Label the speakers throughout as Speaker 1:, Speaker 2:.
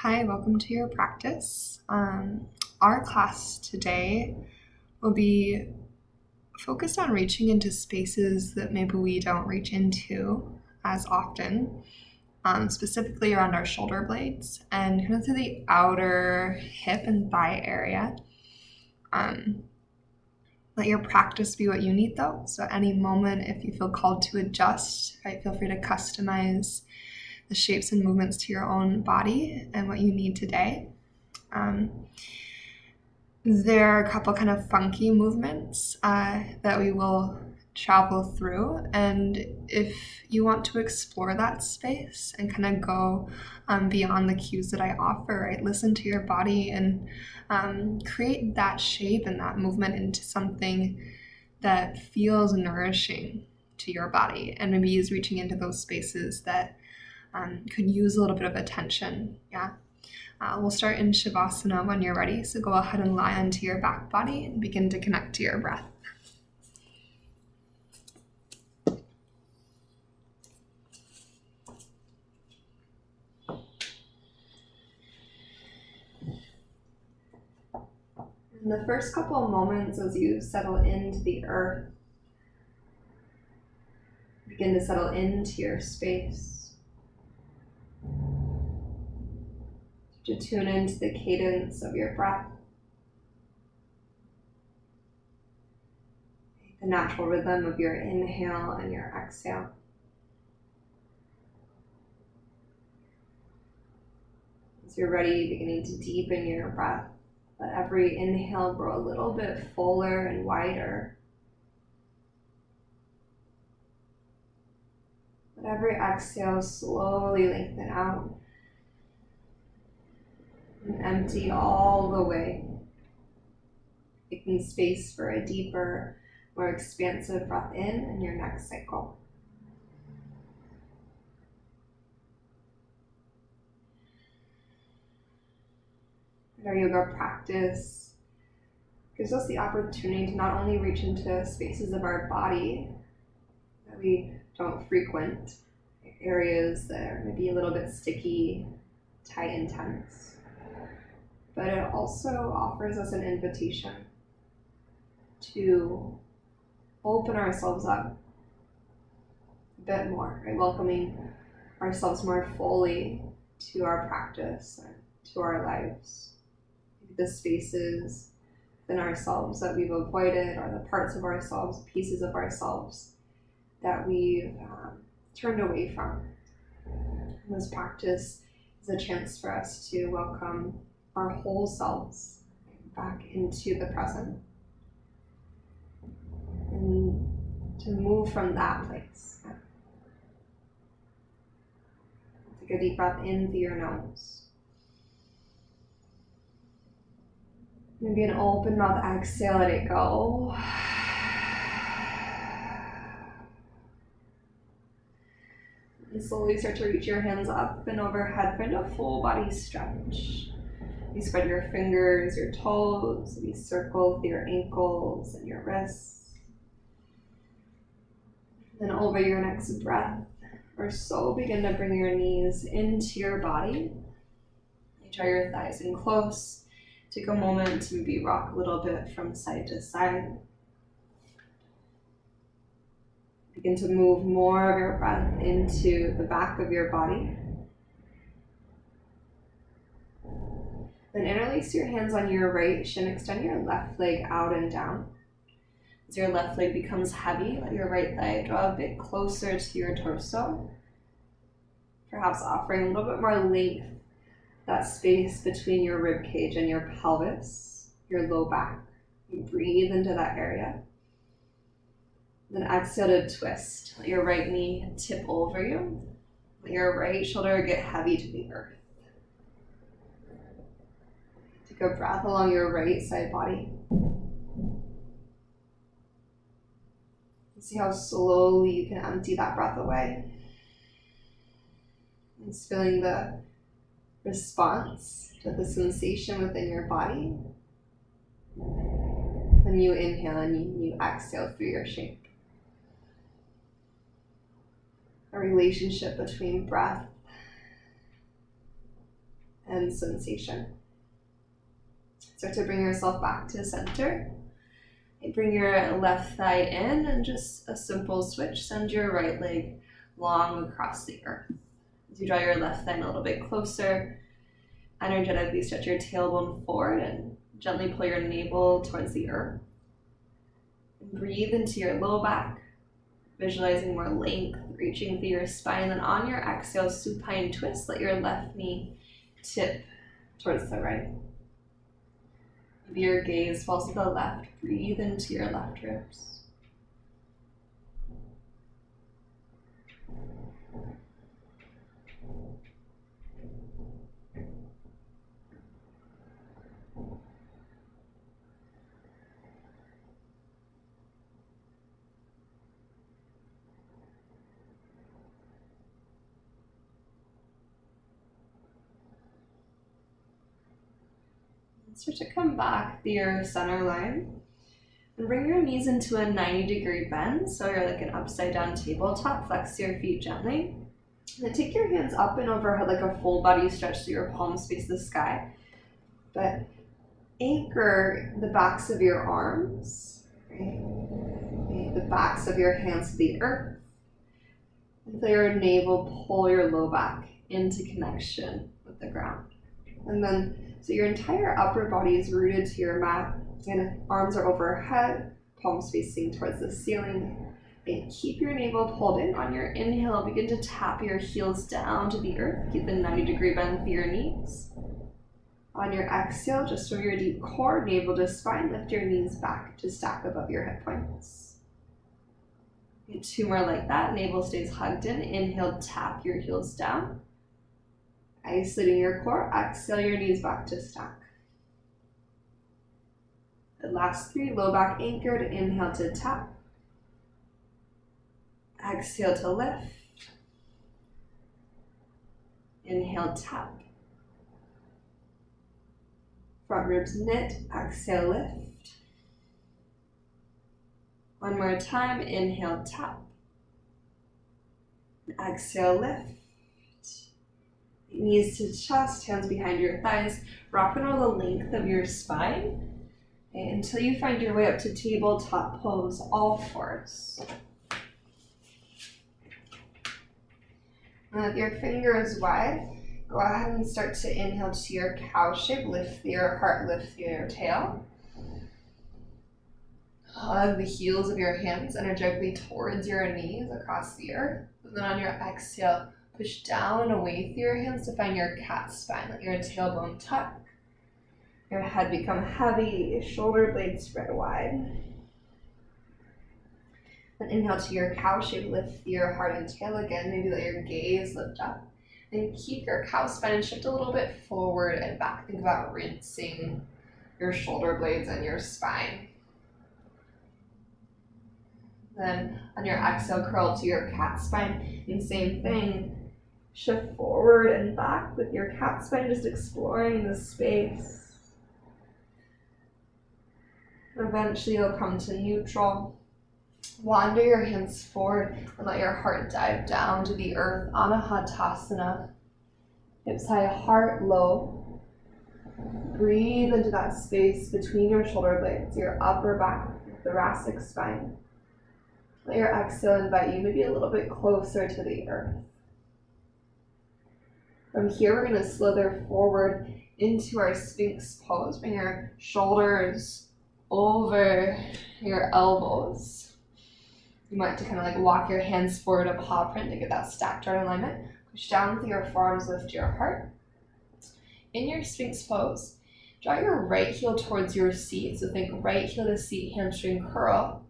Speaker 1: Hi, welcome to your practice. Our class today will be focused on reaching into spaces that maybe we don't reach into as often, specifically around our shoulder blades and kind of through the outer hip and thigh area. Let your practice be what you need though. So at any moment, if you feel called to adjust, right, feel free to customize the shapes and movements to your own body and what you need today. There are a couple kind of funky movements that we will travel through, and if you want to explore that space and kind of go beyond the cues that I offer, right, listen to your body and create that shape and that movement into something that feels nourishing to your body, and maybe is reaching into those spaces that could use a little bit of attention. We'll start in Shavasana when you're ready. So go ahead and lie onto your back body and begin to connect to your breath. In the first couple of moments as you settle into the earth, begin to settle into your space. To tune into the cadence of your breath, the natural rhythm of your inhale and your exhale. As you're ready, beginning to deepen your breath, let every inhale grow a little bit fuller and wider. Let every exhale slowly lengthen out and empty all the way, making space for a deeper, more expansive breath in your next cycle. Our yoga practice gives us the opportunity to not only reach into spaces of our body that we don't frequent, areas that are maybe a little bit sticky, tight, and tense, but it also offers us an invitation to open ourselves up a bit more, right? Welcoming ourselves more fully to our practice and to our lives. The spaces within ourselves that we've avoided, or the parts of ourselves, pieces of ourselves that we've turned away from. And this practice is a chance for us to welcome our whole selves back into the present and to move from that place. Take a deep breath in through your nose. Maybe an open mouth exhale, let it go. And slowly start to reach your hands up and overhead, find a full body stretch. You spread your fingers, your toes, you circle through your ankles and your wrists. Then over your next breath or so, begin to bring your knees into your body. You draw your thighs in close. Take a moment to maybe rock a little bit from side to side. Begin to move more of your breath into the back of your body. Then interlace your hands on your right shin, extend your left leg out and down. As your left leg becomes heavy, let your right thigh draw a bit closer to your torso, perhaps offering a little bit more length, that space between your rib cage and your pelvis, your low back. You breathe into that area. Then exhale to twist. Let your right knee tip over you. Let your right shoulder get heavy to the earth. Take a breath along your right side body. See how slowly you can empty that breath away. Just feeling the response to the sensation within your body. When you inhale and you exhale through your shape. A relationship between breath and sensation. Start to bring yourself back to center. Bring your left thigh in and just a simple switch. Send your right leg long across the earth. As you draw your left thigh a little bit closer, energetically stretch your tailbone forward and gently pull your navel towards the earth. And breathe into your low back, visualizing more length, reaching through your spine. And on your exhale, supine twist, let your left knee tip towards the right. Maybe your gaze falls to the left. Breathe into your left ribs. Start to come back to your center line and bring your knees into a 90-degree bend. So you're like an upside down tabletop. Flex your feet gently. And then take your hands up and overhead like a full body stretch so your palms face the sky. But anchor the backs of your arms, right? The backs of your hands to the earth. And feel your navel pull your low back into connection with the ground. And then so your entire upper body is rooted to your mat, and arms are overhead, palms facing towards the ceiling. And keep your navel pulled in. On your inhale, begin to tap your heels down to the earth. Keep the 90-degree bend through your knees. On your exhale, just from your deep core, navel to spine, lift your knees back to stack above your hip points. And 2 more like that. Navel stays hugged in. Inhale, tap your heels down. Isolating your core, exhale your knees back to stack. The last 3, low back anchored, inhale to tap. Exhale to lift. Inhale, tap. Front ribs knit, exhale, lift. One more time, inhale, tap. Exhale, lift. Knees to chest, hands behind your thighs. Rock and roll the length of your spine until you find your way up to tabletop pose, all fours. And with your fingers wide, go ahead and start to inhale to your cow shape. Lift your heart, lift your tail. Hug the heels of your hands energetically towards your knees across the earth. And then on your exhale, push down and away through your hands to find your cat spine. Let your tailbone tuck. Your head become heavy, shoulder blades spread wide. Then inhale to your cow shape, lift your heart and tail again. Maybe let your gaze lift up. Then keep your cow spine and shift a little bit forward and back. Think about rinsing your shoulder blades and your spine. Then on your exhale, curl to your cat spine. And same thing. Shift forward and back with your cat spine, just exploring the space. Eventually you'll come to neutral. Wander your hands forward and let your heart dive down to the earth. Anahatasana. Hips high, heart low. Breathe into that space between your shoulder blades, your upper back, thoracic spine. Let your exhale invite you maybe a little bit closer to the earth. From here, we're going to slither forward into our Sphinx Pose. Bring your shoulders over your elbows. You might have to kind of like walk your hands forward, a paw print to get that stacked arm alignment. Push down with your forearms, lift your heart. In your Sphinx Pose, draw your right heel towards your seat. So think right heel to seat, hamstring curl.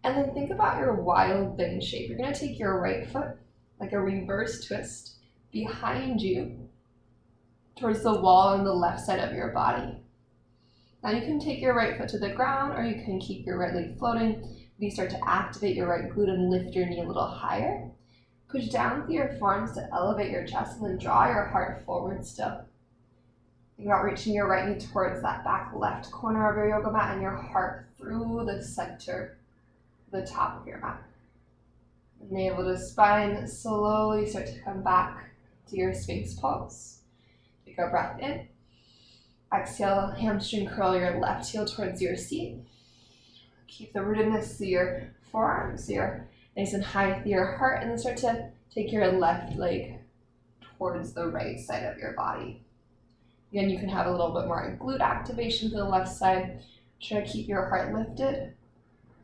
Speaker 1: And then think about your wild thing shape. You're going to take your right foot, like a reverse twist, behind you towards the wall on the left side of your body. Now you can take your right foot to the ground, or you can keep your right leg floating. You start to activate your right glute and lift your knee a little higher. Push down with your forearms to elevate your chest, and then draw your heart forward still. Think about reaching your right knee towards that back left corner of your yoga mat and your heart through the center, the top of your mat. Navel to spine, slowly start to come back to your Sphinx Pose. Take a breath in. Exhale, hamstring curl your left heel towards your seat. Keep the rootedness through your forearms, so you're nice and high through your heart, and then start to take your left leg towards the right side of your body. Again, you can have a little bit more glute activation to the left side. Try to keep your heart lifted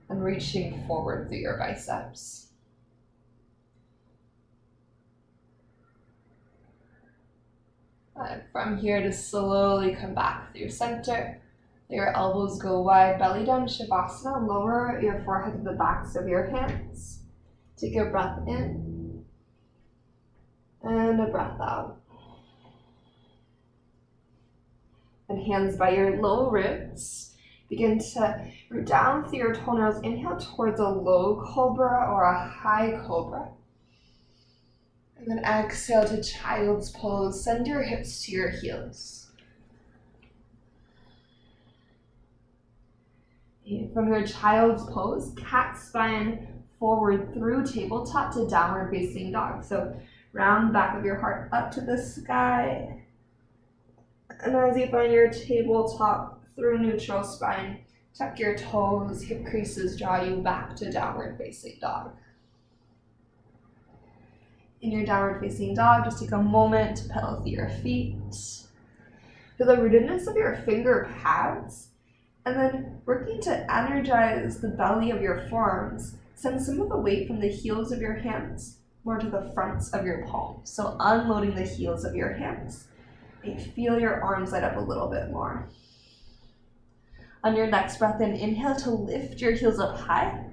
Speaker 1: and reaching forward through your biceps. And from here, to slowly come back through center. Let your elbows go wide, belly down, Shavasana. Lower your forehead to the backs of your hands. Take a breath in and a breath out. And hands by your low ribs. Begin to root down through your toenails. Inhale towards a low Cobra or a high Cobra. And then exhale to Child's Pose. Send your hips to your heels. And from your Child's Pose, cat spine forward through tabletop to downward facing dog. So round back of your heart up to the sky. And as you find your tabletop through neutral spine, tuck your toes, hip creases draw you back to downward facing dog. In your downward facing dog, just take a moment to pedal through your feet. Feel the rootedness of your finger pads, and then working to energize the belly of your forearms, send some of the weight from the heels of your hands more to the fronts of your palms. So unloading the heels of your hands. And feel your arms light up a little bit more. On your next breath in, inhale to lift your heels up high.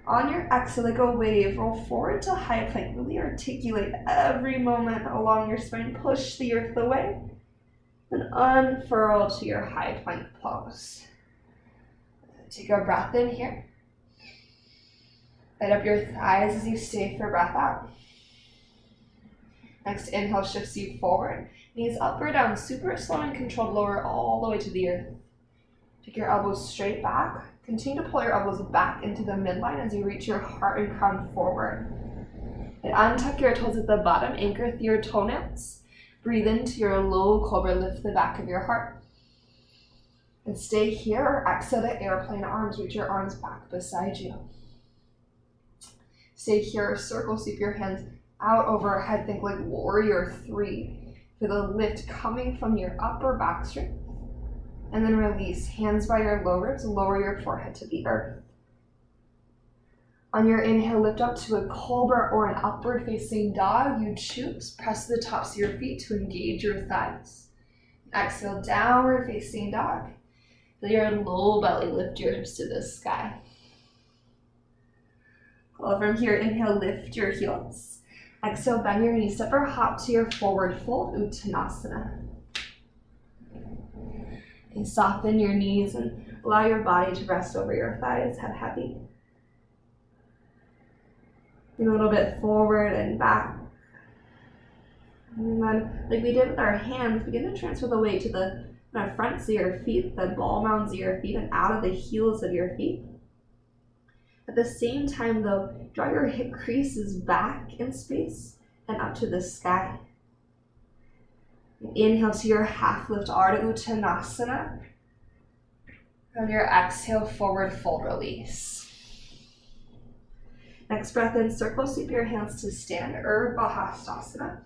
Speaker 1: On your exhale, like a wave, roll forward to high plank. Really articulate every moment along your spine. Push the earth away. Then unfurl to your high plank pose. Take a breath in here. Light up your thighs as you stay for breath out. Next inhale shifts you forward. Knees up or down, super slow and controlled, lower all the way to the earth. Take your elbows straight back. Continue to pull your elbows back into the midline as you reach your heart and crown forward. And untuck your toes at the bottom, anchor through your toenails. Breathe into your low Cobra, lift the back of your heart. And stay here or exhale to airplane arms, reach your arms back beside you. Stay here, circle sweep your hands out overhead, think like warrior 3. Feel the lift coming from your upper back strength. And then release, hands by your low ribs, lower your forehead to the earth. On your inhale, lift up to a Cobra or an upward facing dog. You choose, press the tops of your feet to engage your thighs. Exhale, downward facing dog. Feel your low belly, lift your hips to the sky. Well, from here, inhale, lift your heels. Exhale, bend your knees, step or hop to your forward fold, Uttanasana. And soften your knees and allow your body to rest over your thighs, head heavy. And a little bit forward and back. And then, like we did with our hands, begin to transfer the weight to the fronts of your feet, the ball mounds of your feet, and out of the heels of your feet. At the same time, though, draw your hip creases back in space and up to the sky. Inhale to your half lift, Ardha Uttanasana. On your exhale, forward fold release. Next breath in, circle sweep your hands to stand, Urdhva Hastasana.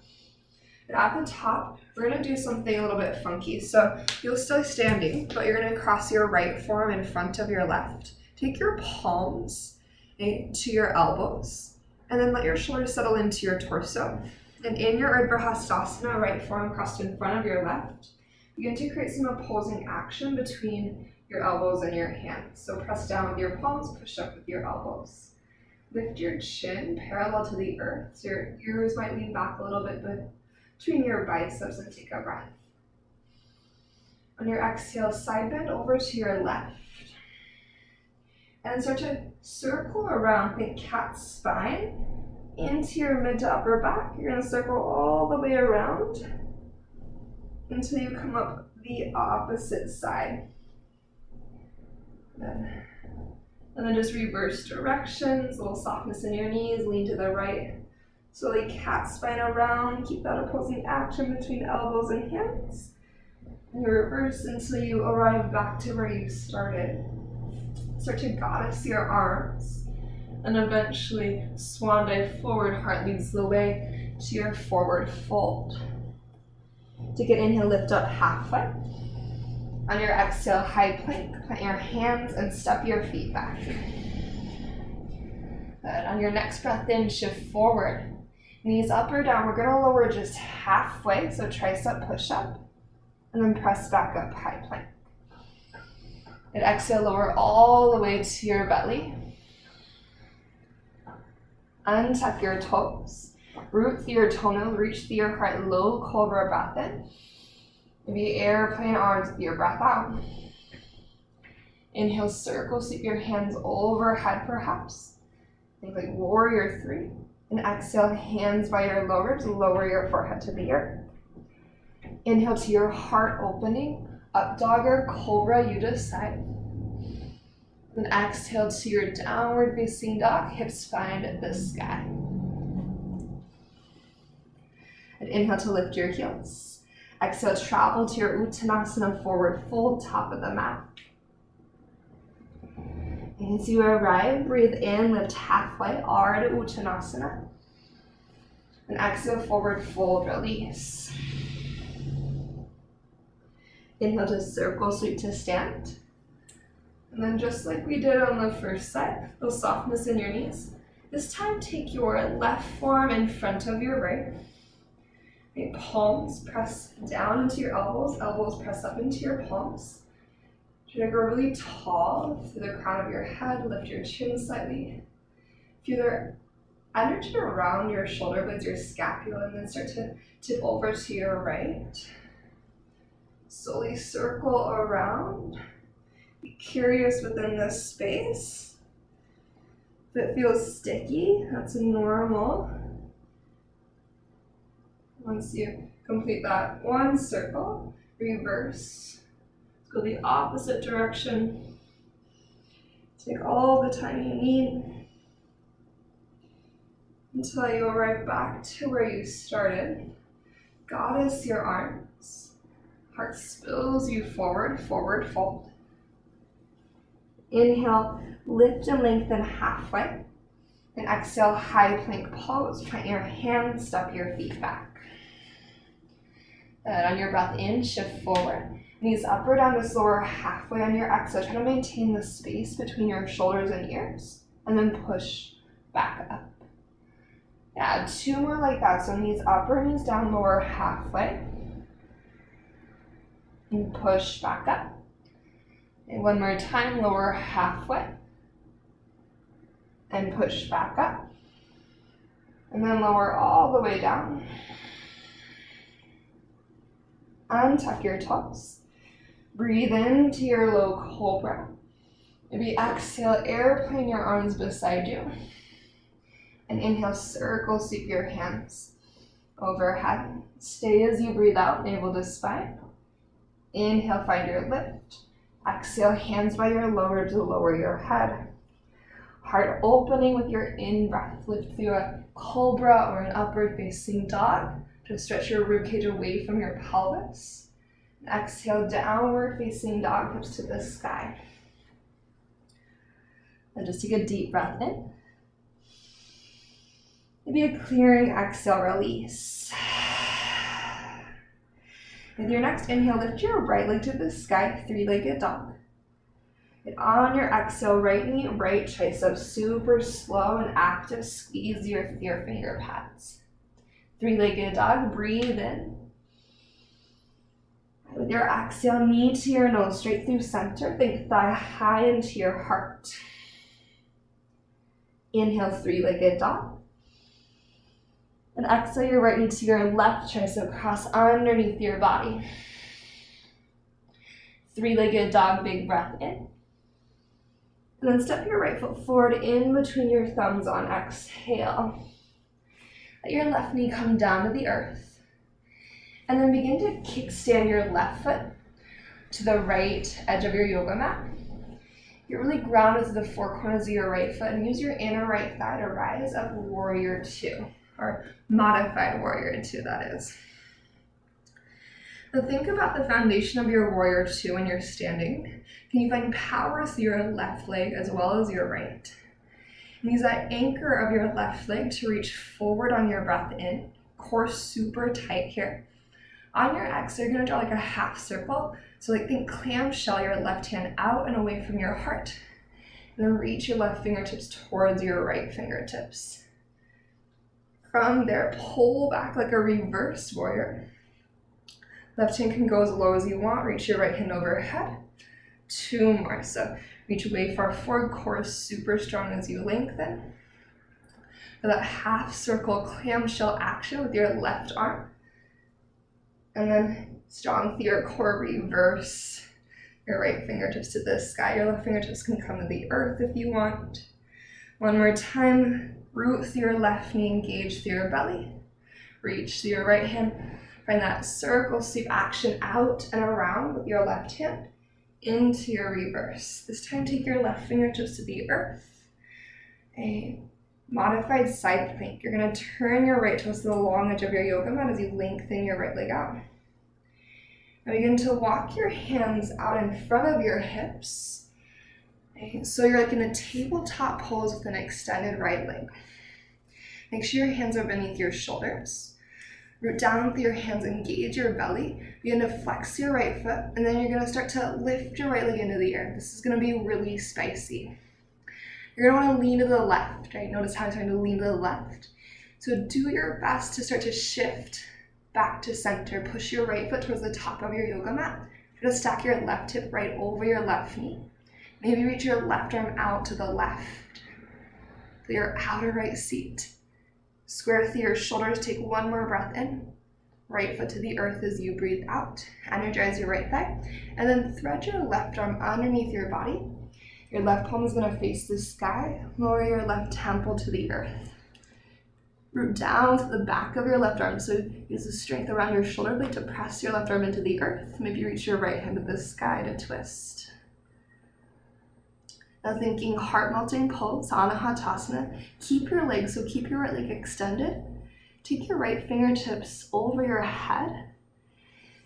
Speaker 1: And at the top, we're going to do something a little bit funky. So you'll still be standing, but you're going to cross your right forearm in front of your left. Take your palms to your elbows, and then let your shoulders settle into your torso. And in your Urdhva Hastasana, right forearm crossed in front of your left, begin to create some opposing action between your elbows and your hands. So press down with your palms, push up with your elbows. Lift your chin parallel to the earth, so your ears might lean back a little bit between your biceps, and take a breath. On your exhale, side bend over to your left. And start to circle around, think cat spine, into your mid to upper back. You're going to circle all the way around until you come up the opposite side. And then just reverse directions, a little softness in your knees, lean to the right, Slowly cat spine around, keep that opposing action between elbows and hands. And reverse until you arrive back to where you started. Start to goddess your arms, and eventually swan dive forward, heart leads the way to your forward fold. Take an inhale, lift up halfway. On your exhale, high plank, plant your hands and step your feet back. Good. On your next breath in, shift forward. Knees up or down. We're going to lower just halfway, so tricep push up, and then press back up, high plank. And exhale, lower all the way to your belly. Untuck your toes. Root through your toenails, reach through your heart, low cobra breath in. Maybe airplane arms with your breath out. Inhale, circle, sweep your hands overhead perhaps. Think like warrior 3. And exhale, hands by your low ribs, lower your forehead to the earth. Inhale to your heart opening, up dog or cobra, you decide. Then exhale to your downward facing dog, hips find the sky. And inhale to lift your heels. Exhale, travel to your Uttanasana forward fold, top of the mat. And as you arrive, breathe in, lift halfway, Ardha Uttanasana. And exhale, forward fold, release. Inhale to circle, sweep to stand. And then just like we did on the first side, a little softness in your knees. This time, take your left forearm in front of your right. Okay, palms press down into your elbows, elbows press up into your palms. Try to go really tall through the crown of your head, lift your chin slightly. Feel the energy around your shoulder blades, your scapula, and then start to tip over to your right. Slowly circle around. Be curious within this space. If it feels sticky, that's normal. Once you complete that one circle, reverse. Go the opposite direction. Take all the time you need until you arrive back to where you started. Goddess your arms. Heart spills you forward, forward fold. Inhale, lift and lengthen halfway. And exhale, high plank pose. Plant your hands, step your feet back. And on your breath in, shift forward. Knees up or down, just lower halfway on your exhale. Try to maintain the space between your shoulders and ears. And then push back up. Yeah, 2 more like that. So knees up or knees down, lower halfway. And push back up. And one more time, lower halfway. And push back up. And then lower all the way down. Untuck your toes. Breathe into your low cobra. Maybe exhale, airplane your arms beside you. And inhale, circle, sweep your hands overhead. Stay as you breathe out, navel to spine. Inhale, find your lift. Exhale, hands by your low ribs to lower your head. Heart opening with your in-breath. Lift through a cobra or an upward facing dog. To stretch your ribcage away from your pelvis. Exhale, downward facing dog, hips to the sky. And just take a deep breath in. Maybe a clearing exhale, release. With your next inhale, lift your right leg to the sky, 3-legged dog. And on your exhale, right knee, right tricep, super slow and active, squeeze your finger pads. 3-legged dog, breathe in. With your exhale, knee to your nose, straight through center. Think thigh high into your heart. Inhale, 3-legged dog. And exhale your right knee to your left tricep, cross underneath your body. 3-legged dog, big breath in. And then step your right foot forward in between your thumbs on exhale. Let your left knee come down to the earth. And then begin to kickstand your left foot to the right edge of your yoga mat. You're really grounded to the 4 corners of your right foot and use your inner right thigh to rise up, warrior 2. or modified warrior two, that is. Now think about the foundation of your warrior two when you're standing. Can you find power through your left leg as well as your right? And use that anchor of your left leg to reach forward on your breath in. Core super tight here. On your exhale, you're going to draw like a half circle. So like think clamshell, your left hand out and away from your heart. And then reach your left fingertips towards your right fingertips. From there, pull back like a reverse warrior. Left hand can go as low as you want. Reach your right hand overhead. Two more. So reach way far forward, core super strong as you lengthen. For that half circle clamshell action with your left arm. And then strong through your core, reverse your right fingertips to the sky. Your left fingertips can come to the earth if you want. One more time, root through your left knee, engage through your belly. Reach through your right hand. Find that circle sweep action out and around with your left hand into your reverse. This time take your left fingertips to the earth. A modified side plank. You're going to turn your right toes to the long edge of your yoga mat as you lengthen your right leg out. Now begin to walk your hands out in front of your hips. Okay, so you're like in a tabletop pose with an extended right leg. Make sure your hands are beneath your shoulders. Root down with your hands, engage your belly. Begin to flex your right foot, and then you're going to start to lift your right leg into the air. This is going to be really spicy. You're going to want to lean to the left, right? Notice how I'm starting to lean to the left. So do your best to start to shift back to center. Push your right foot towards the top of your yoga mat. Try to stack your left hip right over your left knee. Maybe reach your left arm out to the left. To your outer right seat. Square through your shoulders, take one more breath in. Right foot to the earth as you breathe out. Energize your right thigh. And then thread your left arm underneath your body. Your left palm is going to face the sky. Lower your left temple to the earth. Root down to the back of your left arm. So use the strength around your shoulder blade to press your left arm into the earth. Maybe reach your right hand to the sky to twist. Now thinking heart-melting pose, Uttanasana. Keep your legs, so keep your right leg extended. Take your right fingertips over your head.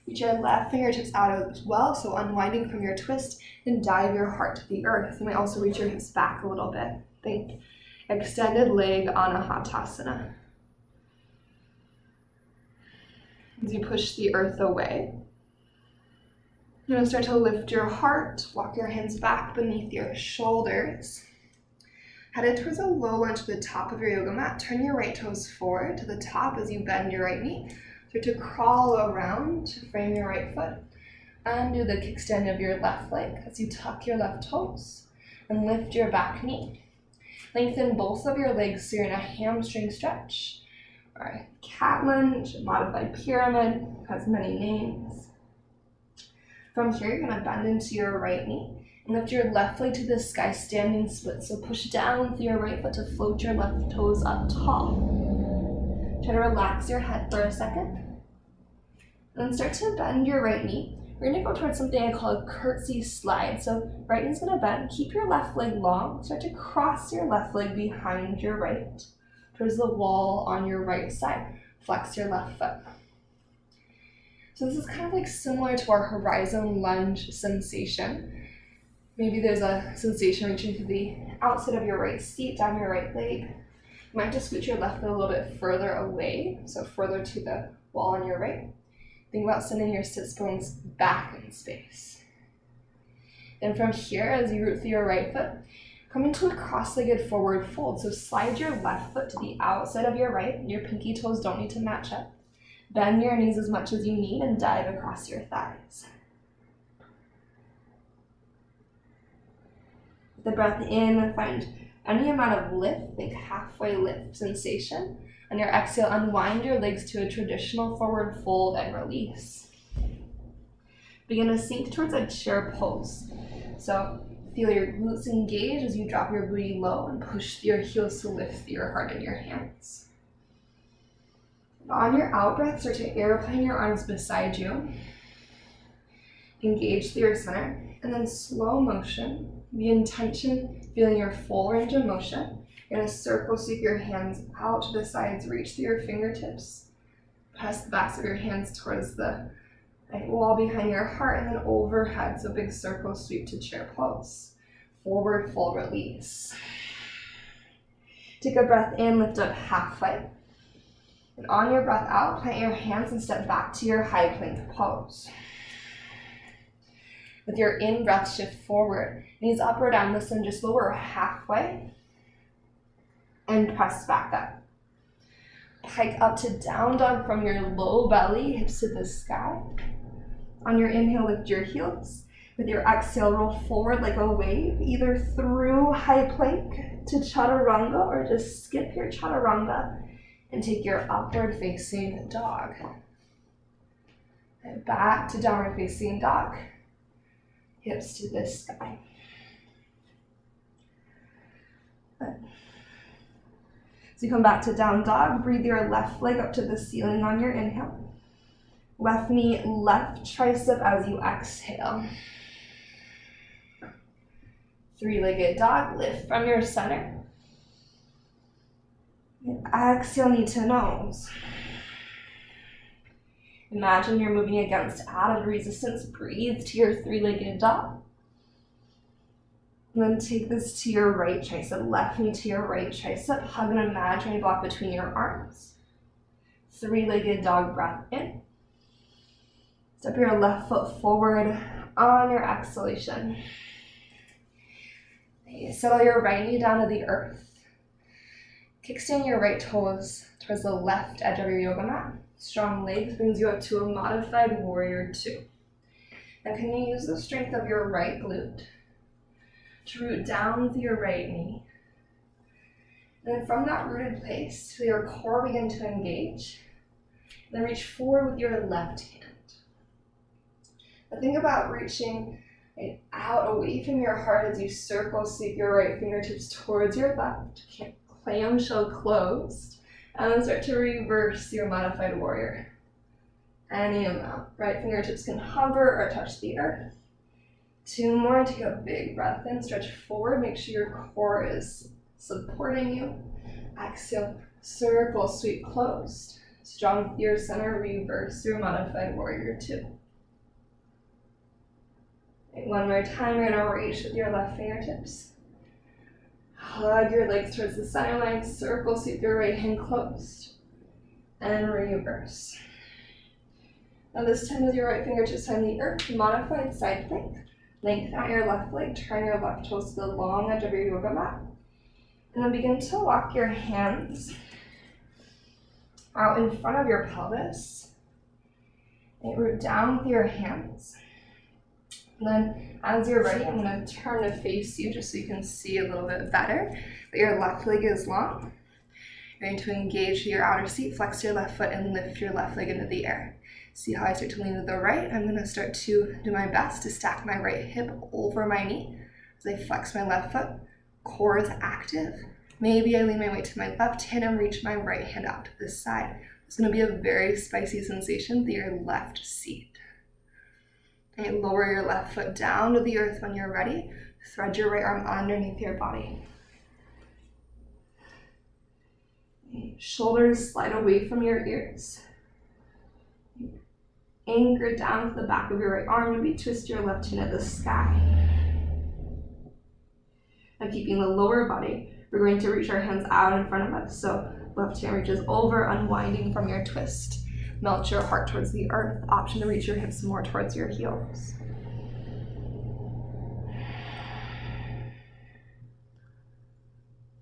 Speaker 1: Reach your left fingertips out as well, so unwinding from your twist, and dive your heart to the earth. You might also reach your hips back a little bit. Think extended leg Uttanasana. As you push the earth away, you're going to start to lift your heart, walk your hands back beneath your shoulders. Headed towards a low lunge to the top of your yoga mat. Turn your right toes forward to the top as you bend your right knee. Start to crawl around to frame your right foot. And do the kickstand of your left leg as you tuck your left toes and lift your back knee. Lengthen both of your legs so you're in a hamstring stretch. All right, cat lunge, modified pyramid, has many names. From here, you're going to bend into your right knee and lift your left leg to the sky, standing split. So push down with your right foot to float your left toes up tall. Try to relax your head for a second. And then start to bend your right knee. We're going to go towards something I call a curtsy slide. So right knee's going to bend. Keep your left leg long. Start to cross your left leg behind your right towards the wall on your right side. Flex your left foot. So this is kind of like similar to our horizon lunge sensation. Maybe there's a sensation reaching to the outside of your right seat, down your right leg. You might just scoot your left foot a little bit further away, so further to the wall on your right. Think about sending your sits bones back in space. Then from here, as you root through your right foot, come into a cross-legged forward fold. So slide your left foot to the outside of your right. Your pinky toes don't need to match up. Bend your knees as much as you need and dive across your thighs. With the breath in, find any amount of lift, think halfway lift sensation. On your exhale, unwind your legs to a traditional forward fold and release. Begin to sink towards a chair pose. So feel your glutes engage as you drop your booty low and push your heels to lift your heart in your hands. On your out breath, start to airplane your arms beside you. Engage through your center, and then slow motion, the intention, feeling your full range of motion. You're gonna circle sweep your hands out to the sides, reach through your fingertips, press the backs of your hands towards the wall behind your heart, and then overhead, so big circle sweep to chair pose. Forward fold release. Take a breath in, lift up halfway. And on your breath out, plant your hands and step back to your high plank pose. With your in-breath, shift forward. Knees up or down, listen, just lower halfway. And press back up. Hike up to down dog from your low belly, hips to the sky. On your inhale, lift your heels. With your exhale, roll forward like a wave, either through high plank to chaturanga or just skip your chaturanga and take your upward facing dog. And back to downward facing dog, hips to the sky. Good. So you come back to down dog, breathe your left leg up to the ceiling on your inhale. Left knee, left tricep as you exhale. Three-legged dog, lift from your center. And exhale, knee to nose. Imagine you're moving against added resistance. Breathe to your three-legged dog. And then take this to your right tricep, left knee to your right tricep. Hug an imaginary block between your arms. Three-legged dog, breath in. Step your left foot forward on your exhalation. Settle your right knee down to the earth. Kickstand your right toes towards the left edge of your yoga mat. Strong legs brings you up to a modified warrior 2. Now can you use the strength of your right glute to root down with your right knee. And then from that rooted place, feel your core begin to engage. Then reach forward with your left hand. Now think about reaching out away from your heart as you circle sweep your right fingertips towards your left. Clamshell closed. And then start to reverse your modified warrior. Any amount. Right fingertips can hover or touch the earth. 2 more. Take a big breath in. Stretch forward. Make sure your core is supporting you. Exhale. Circle sweep closed. Strong through your center. Reverse your modified warrior 2. One more time, you're going to reach with your left fingertips. Hug your legs towards the center line, circle, sweep your right hand closed, and reverse. Now this time with your right fingertips on the earth, modified side plank. Lengthen out your left leg, turn your left toes to the long edge of your yoga mat. And then begin to walk your hands out in front of your pelvis. And root down with your hands. And then as you're ready, I'm going to turn to face you just so you can see a little bit better. But your left leg is long. You're going to engage your outer seat, flex your left foot, and lift your left leg into the air. See how I start to lean to the right? I'm going to start to do my best to stack my right hip over my knee as I flex my left foot. Core is active. Maybe I lean my weight to my left hand and reach my right hand out to this side. It's going to be a very spicy sensation through your left seat. And lower your left foot down to the earth when you're ready. Thread your right arm underneath your body. Shoulders slide away from your ears. Anchor down to the back of your right arm. Maybe twist your left hand at the sky. Now keeping the lower body, we're going to reach our hands out in front of us. So left hand reaches over, unwinding from your twist. Melt your heart towards the earth. Option to reach your hips more towards your heels.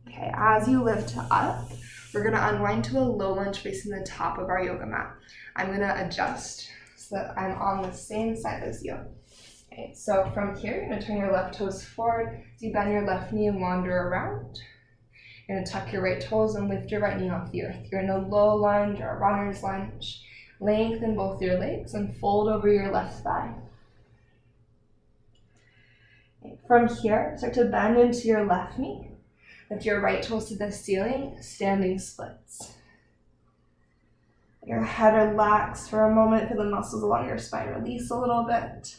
Speaker 1: Okay, as you lift up, we're going to unwind to a low lunge facing the top of our yoga mat. I'm going to adjust so that I'm on the same side as you. Okay, so from here, you're going to turn your left toes forward. As you bend your left knee and wander around. You're going to tuck your right toes and lift your right knee off the earth. You're in a low lunge or a runner's lunge. Lengthen both your legs and fold over your left thigh. From here, start to bend into your left knee. Lift your right toes to the ceiling, standing splits. Let your head relax for a moment. Feel the muscles along your spine release a little bit.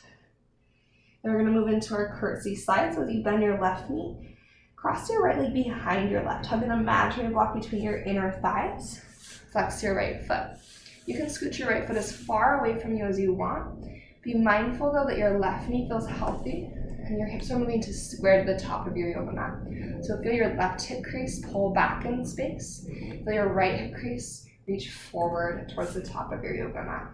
Speaker 1: Then we're going to move into our curtsy slides. As you bend your left knee, Cross your right leg behind your left. Hug an imaginary block between your inner thighs. Flex your right foot. You can scoot your right foot as far away from you as you want. Be mindful though that your left knee feels healthy and your hips are moving to square to the top of your yoga mat. So feel your left hip crease pull back in space. Feel your right hip crease reach forward towards the top of your yoga mat.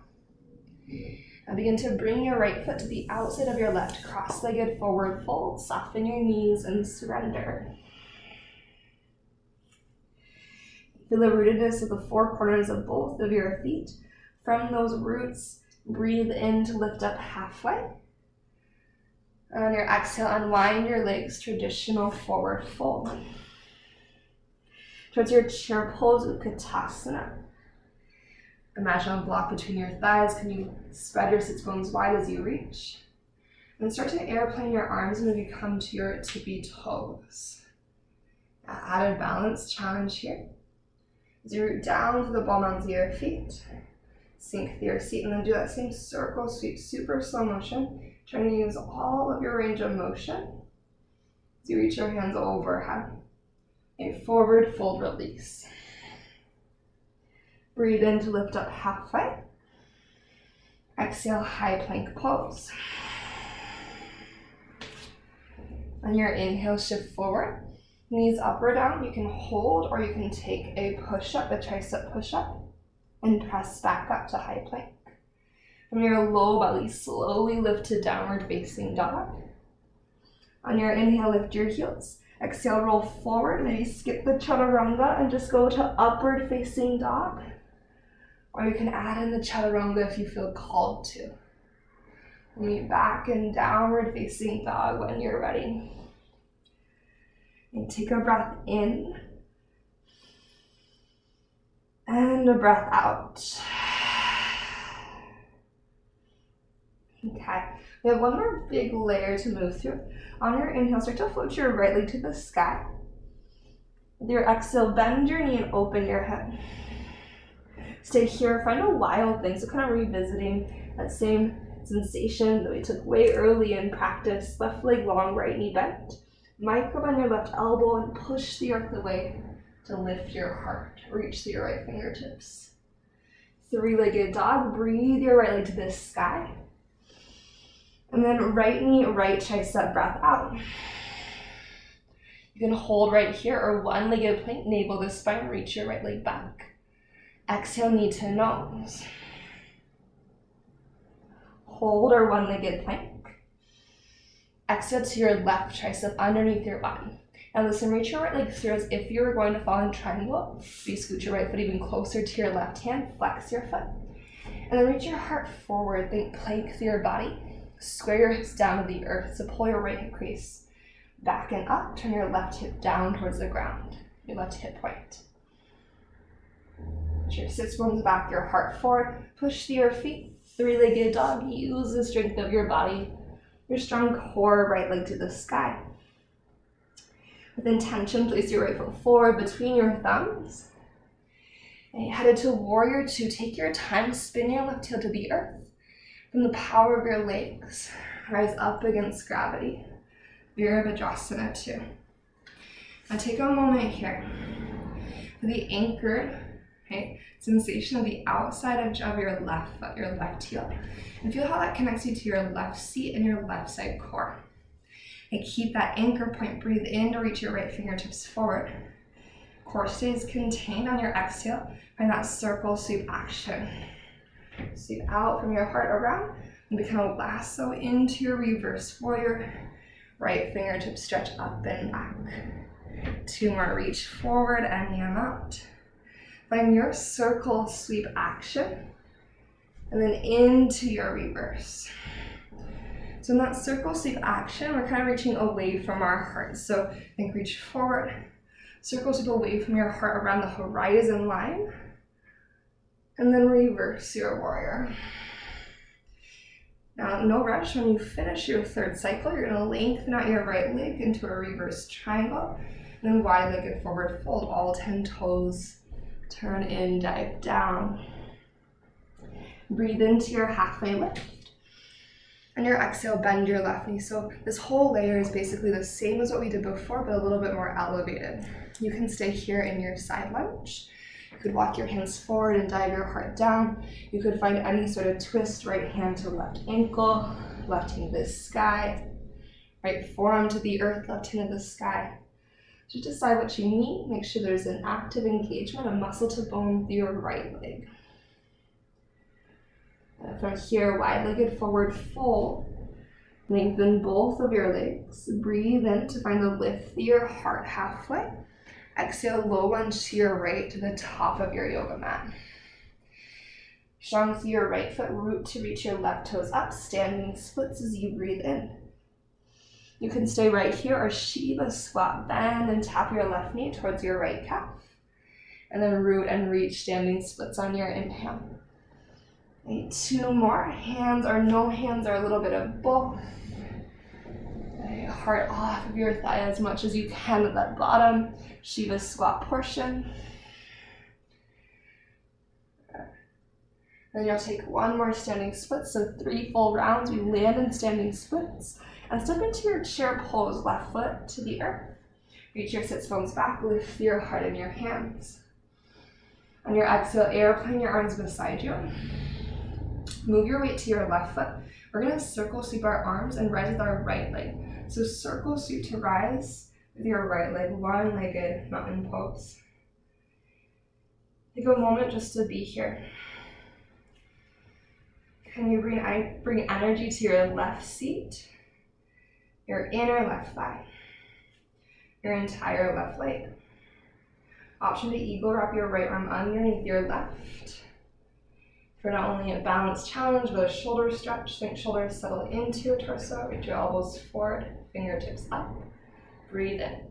Speaker 1: Now begin to bring your right foot to the outside of your left, cross-legged forward fold. Soften your knees and surrender. Feel the rootedness of the four corners of both of your feet. From those roots, breathe in to lift up halfway. And on your exhale, unwind your legs, traditional forward fold. Towards your chair pose, Uttanasana. Imagine a block between your thighs. Can you spread your sits bones wide as you reach? And start to airplane your arms and maybe come to your tippy toes. Added balance challenge here. As you root down to the ball mounds of your feet, sink to your seat, and then do that same circle sweep, super slow motion, trying to use all of your range of motion as you reach your hands overhead. A forward fold release. Breathe in to lift up halfway. Exhale, high plank pose. On your inhale, shift forward. Knees up or down. You can hold or you can take a push-up, a tricep push-up, and press back up to high plank. From your low belly, slowly lift to downward facing dog. On your inhale, lift your heels. Exhale, roll forward. Maybe skip the chaturanga and just go to upward facing dog. Or you can add in the chaturanga if you feel called to. We'll meet back in downward facing dog when you're ready. And take a breath in. And a breath out. Okay, we have one more big layer to move through. On your inhale, start to float your right leg to the sky. With your exhale, bend your knee and open your head. Stay here, find a wild thing. So kind of revisiting that same sensation that we took way early in practice. Left leg long, right knee bent. Micro bend your left elbow and push the earth away to lift your heart. Reach to your right fingertips. Three-legged dog, breathe your right leg to the sky. And then right knee, right tricep, breath out. You can hold right here or one-legged plank, navel to spine, reach your right leg back. Exhale, knee to nose. Hold or one-legged plank. Exhale to your left tricep underneath your body. Now listen, reach your right leg through as if you were going to fall in triangle. You scoot your right foot even closer to your left hand, flex your foot. And then reach your heart forward, think plank through your body. Square your hips down to the earth, so pull your right hip crease back and up. Turn your left hip down towards the ground, your left hip point. Push your sits bones back, your heart forward. Push through your feet, three-legged dog. Use the strength of your body, your strong core, right leg to the sky. With intention, place your right foot forward between your thumbs. And headed to warrior two. Take your time, spin your left heel to the earth. From the power of your legs, rise up against gravity. Virabhadrasana 2. Now take a moment here for the anchored sensation of the outside edge of your left foot, your left heel. And feel how that connects you to your left seat and your left side core. And keep that anchor point. Breathe in to reach your right fingertips forward. Core stays contained on your exhale. Find that circle sweep action. Sweep out from your heart around and become a lasso into your reverse warrior. Right fingertips stretch up and back. Two more, reach forward and yam out. Find your circle sweep action and then into your reverse. So in that circle sweep action, we're kind of reaching away from our heart. So think reach forward, circle sweep away from your heart around the horizon line. And then reverse your warrior. Now, no rush. When you finish your third cycle, you're going to lengthen out your right leg into a reverse triangle. And then wide-legged forward fold, all 10 toes. Turn in, dive down. Breathe into your halfway lift. On your exhale, bend your left knee. So this whole layer is basically the same as what we did before, but a little bit more elevated. You can stay here in your side lunge. You could walk your hands forward and dive your heart down. You could find any sort of twist, right hand to left ankle, left hand to the sky, right forearm to the earth, left hand to the sky. Just decide what you need. Make sure there's an active engagement of muscle to bone through your right leg. From here, wide-legged forward fold. Lengthen both of your legs. Breathe in to find the lift through your heart halfway. Exhale, low lunge to your right to the top of your yoga mat. Strong through your right foot, root to reach your left toes up. Standing splits as you breathe in. You can stay right here or Shiva squat. Bend and tap your left knee towards your right calf. And then root and reach, standing splits on your inhale. 2 more. Hands or no hands or a little bit of both. Heart off of your thigh as much as you can at that bottom Shiva squat portion. Then you'll take 1 more standing split, so 3 full rounds. We land in standing splits and step into your chair pose, left foot to the earth. Reach your sits bones back, lift your heart in your hands. On your exhale, airplane your arms beside you. Move your weight to your left foot. We're going to circle sweep our arms and rise with our right leg. So circle sweep to rise with your right leg, one-legged mountain pose. Take a moment just to be here. Can you bring energy to your left seat, your inner left thigh, your entire left leg? Option to eagle, wrap your right arm underneath your left. For not only a balance challenge, but a shoulder stretch. Think shoulders settle into your torso. Reach your elbows forward, fingertips up. Breathe in.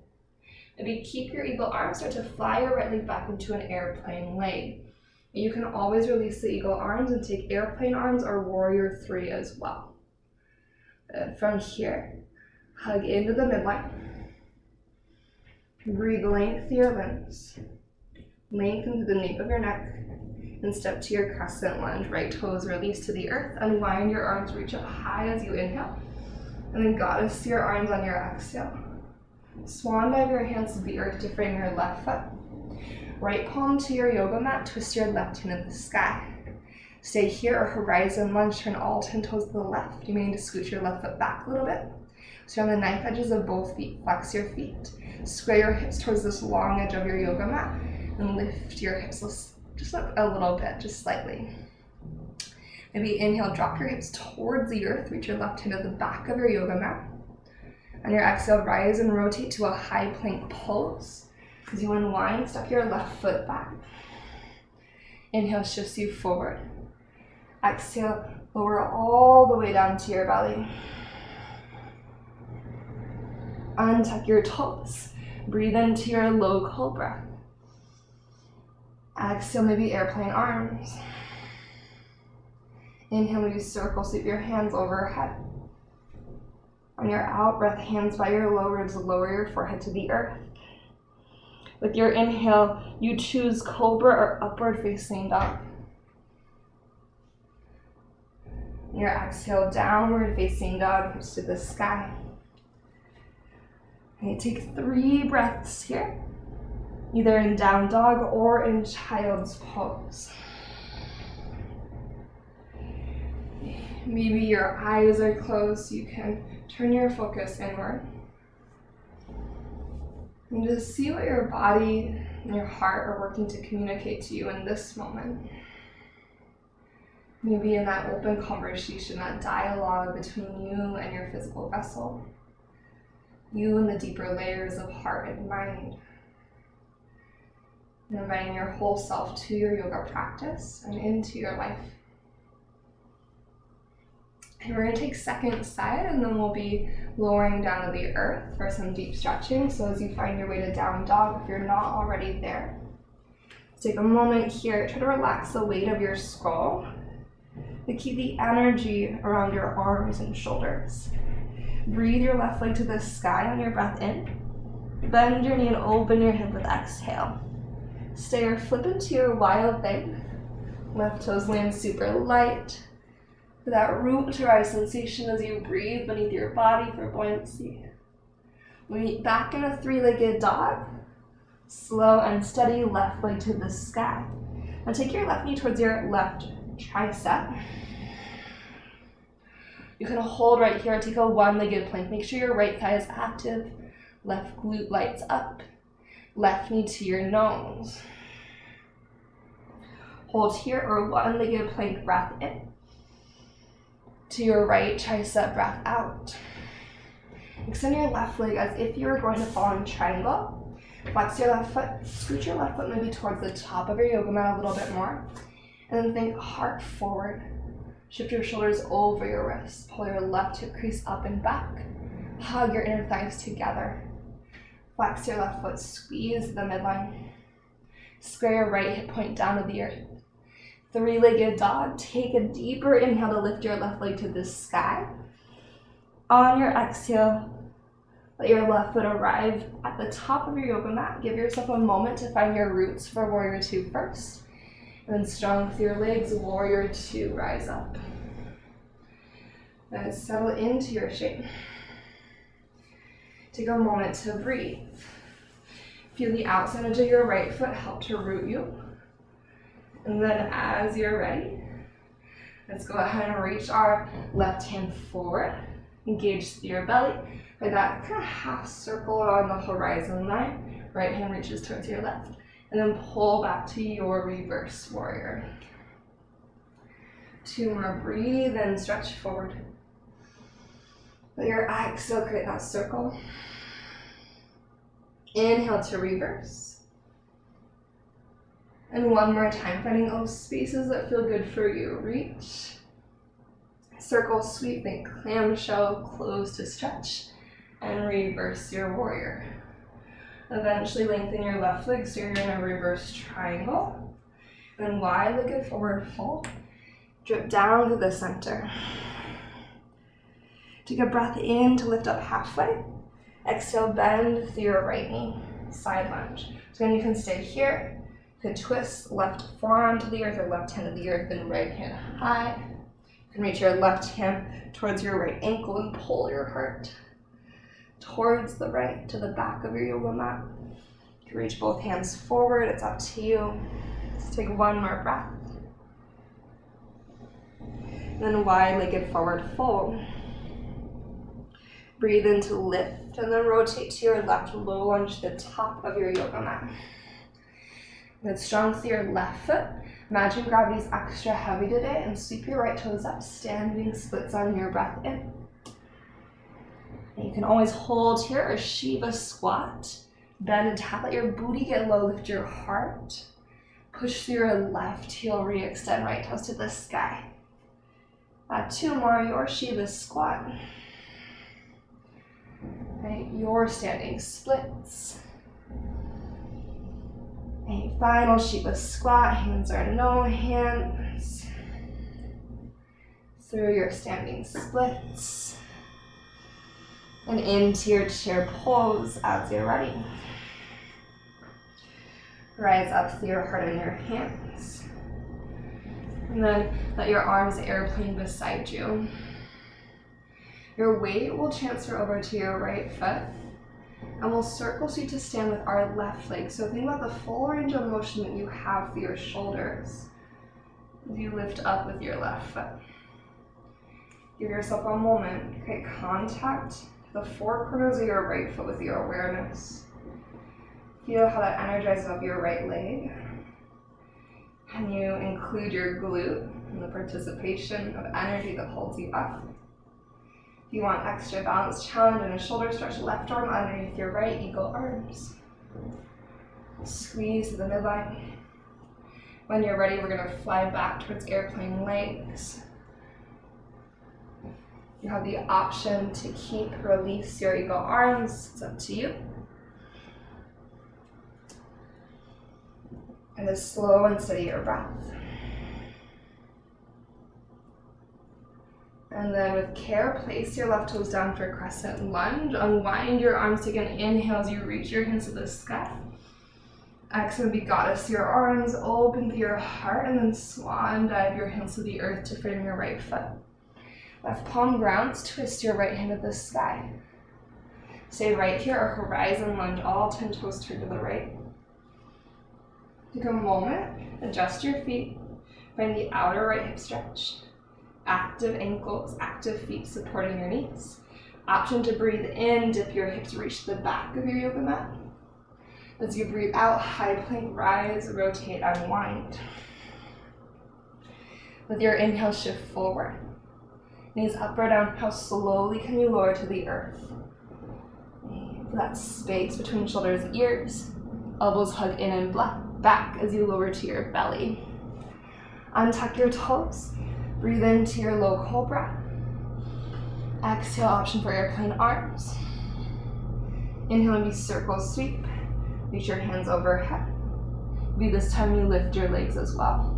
Speaker 1: Maybe keep your eagle arms, start to fly your right leg back into an airplane leg. You can always release the eagle arms and take airplane arms or warrior 3 as well. From here, hug into the midline. Breathe length through your limbs. Lengthen through the nape of your neck. And step to your crescent lunge. Right toes release to the earth. Unwind your arms, reach up high as you inhale. And then goddess your arms on your exhale. Swan dive your hands to the earth to frame your left foot. Right palm to your yoga mat, twist your left hand in the sky. Stay here or horizon lunge, turn all 10 toes to the left. You may need to scoot your left foot back a little bit. So on the knife edges of both feet, flex your feet. Square your hips towards this long edge of your yoga mat and lift your hips just a little bit, just slightly. Maybe inhale, drop your hips towards the earth, reach your left hand at the back of your yoga mat. On your exhale, rise and rotate to a high plank pose. As you unwind, step your left foot back. Inhale shifts you forward. Exhale, lower all the way down to your belly. Untuck your toes. Breathe into your low cobra. Exhale, maybe airplane arms. Inhale, maybe circle sweep your hands overhead. On your out breath, hands by your low ribs, lower your forehead to the earth. With your inhale, you choose Cobra or upward facing dog. Your exhale, downward facing dog, hips to the sky. And you take 3 breaths here, either in down dog or in child's pose. Maybe your eyes are closed, so you can turn your focus inward. And just see what your body and your heart are working to communicate to you in this moment. Maybe in that open conversation, that dialogue between you and your physical vessel. You and the deeper layers of heart and mind. And inviting your whole self to your yoga practice and into your life. And we're going to take second side, and then we'll be lowering down to the earth for some deep stretching. So as you find your way to down dog, if you're not already there, take a moment here. Try to relax the weight of your skull, but keep the energy around your arms and shoulders. Breathe your left leg to the sky on your breath in. Bend your knee and open your hip with exhale. Stay or flip into your wild thing. Left toes land super light.
Speaker 2: That root to rise sensation as you breathe beneath your body for buoyancy. We meet back in a three-legged dog. Slow and steady left leg to the sky. Now take your left knee towards your left tricep. You can hold right here and take a one-legged plank. Make sure your right thigh is active. Left glute lights up. Left knee to your nose. Hold here or one-legged plank, breath in. To your right tricep, breath out. Extend your left leg as if you were going to fall in triangle. Flex your left foot, scoot your left foot maybe towards the top of your yoga mat a little bit more. And then think heart forward. Shift your shoulders over your wrists. Pull your left hip crease up and back. Hug your inner thighs together. Flex your left foot, squeeze the midline. Square your right hip point down to the earth. Three-legged dog. Take a deeper inhale to lift your left leg to the sky. On your exhale, let your left foot arrive at the top of your yoga mat. Give yourself a moment to find your roots for Warrior Two first. And then strong with your legs, Warrior Two, rise up. Then settle into your shape. Take a moment to breathe. Feel the outside edge of your right foot help to root you. And then as you're ready, let's go ahead and reach our left hand forward. Engage your belly by that kind of half circle on the horizon line. Right hand reaches towards your left. And then pull back to your reverse warrior. Two more, breathe and stretch forward. Let your exhale create that circle. Inhale to reverse. And one more time, finding those spaces that feel good for you. Reach. Circle, sweep, think clamshell, close to stretch. And reverse your warrior. Eventually lengthen your left leg so you're in a reverse triangle. Then wide-legged forward fold. Drip down to the center. Take a breath in to lift up halfway. Exhale, bend through your right knee. Side lunge. So then you can stay here. You can twist left forearm to the earth or left hand to the earth and right hand high. You can reach your left hand towards your right ankle and pull your heart towards the right to the back of your yoga mat. You can reach both hands forward. It's up to you. Let's take one more breath. And then wide-legged forward fold. Breathe in to lift and then rotate to your left, low lunge to the top of your yoga mat. Then strong through your left foot. Imagine gravity's extra heavy today and sweep your right toes up, standing splits on your breath in. And you can always hold here or Shiva squat. Bend and tap, let your booty get low, lift your heart. Push through your left heel, re-extend right toes to the sky. Two more, your Shiva squat. Right, your standing splits. A final Shiva squat, hands are no hands. Through your standing splits. And into your chair pose as you're ready. Rise up through your heart in your hands. And then let your arms airplane beside you. Your weight will transfer over to your right foot. And we'll circle so you to stand with our left leg. So think about the full range of motion that you have through your shoulders as you lift up with your left foot. Give yourself a moment. Create contact the four corners of your right foot with your awareness. Feel how that energizes up your right leg. And you include your glute in the participation of energy that holds you up. If you want extra balance, challenge and a shoulder stretch, left arm underneath your right, eagle arms. Squeeze to the midline. When you're ready, we're going to fly back towards airplane legs. You have the option to keep, release your eagle arms. It's up to you. And just slow and steady your breath. And then with care, place your left toes down for Crescent Lunge. Unwind your arms, take an inhale as you reach your hands to the sky. Exhale, be goddess your arms, open through your heart, and then swan dive your hands to the earth to frame your right foot. Left palm grounds, twist your right hand to the sky. Stay right here or horizon lunge, all 10 toes turn to the right. Take a moment, adjust your feet, find the outer right hip stretch. Active ankles, active feet supporting your knees. Option to breathe in, dip your hips, reach the back of your yoga mat. As you breathe out, high plank, rise, rotate, unwind. With your inhale, shift forward. Knees up or down, how slowly can you lower to the earth? That space between shoulders, ears. Elbows hug in and back as you lower to your belly. Untuck your toes. Breathe into your low cobra. Exhale, option for airplane arms. Inhale, maybe circle sweep. Reach your hands overhead. Maybe this time you lift your legs as well.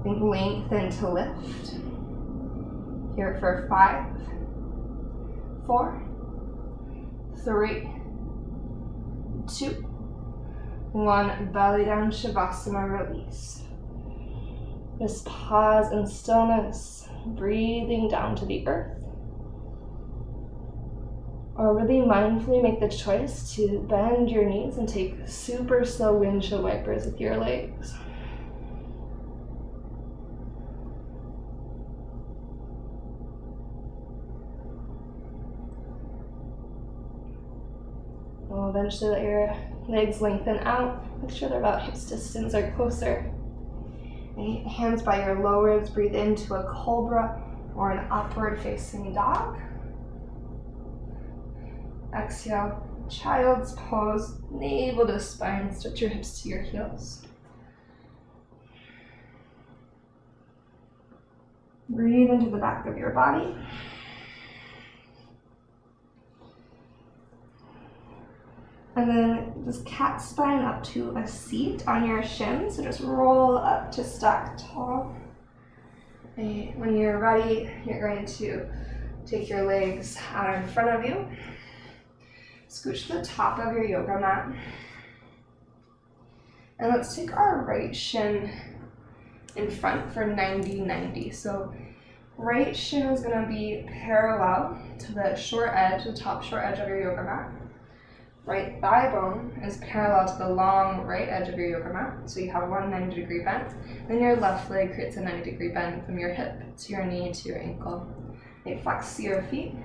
Speaker 2: Think lengthen to lift. Here for 5, 4, 3, 2, 1. Belly down, Shavasana Release. Just pause in stillness, breathing down to the earth. Or really mindfully make the choice to bend your knees and take super slow windshield wipers with your legs. We'll eventually let your legs lengthen out. Make sure they're about hips distance or closer. Hands by your low ribs, breathe into a cobra or an upward facing dog. Exhale, child's pose, navel to spine, stretch your hips to your heels. Breathe into the back of your body. And then just cat spine up to a seat on your shins. So just roll up to stack tall. And when you're ready, you're going to take your legs out in front of you. Scooch to the top of your yoga mat. And let's take our right shin in front for 90-90. So right shin is going to be parallel to the short edge, the top short edge of your yoga mat. Right thigh bone is parallel to the long right edge of your yoga mat, so you have one 90-degree bend. Then your left leg creates a 90-degree bend from your hip to your knee to your ankle. You flex your feet.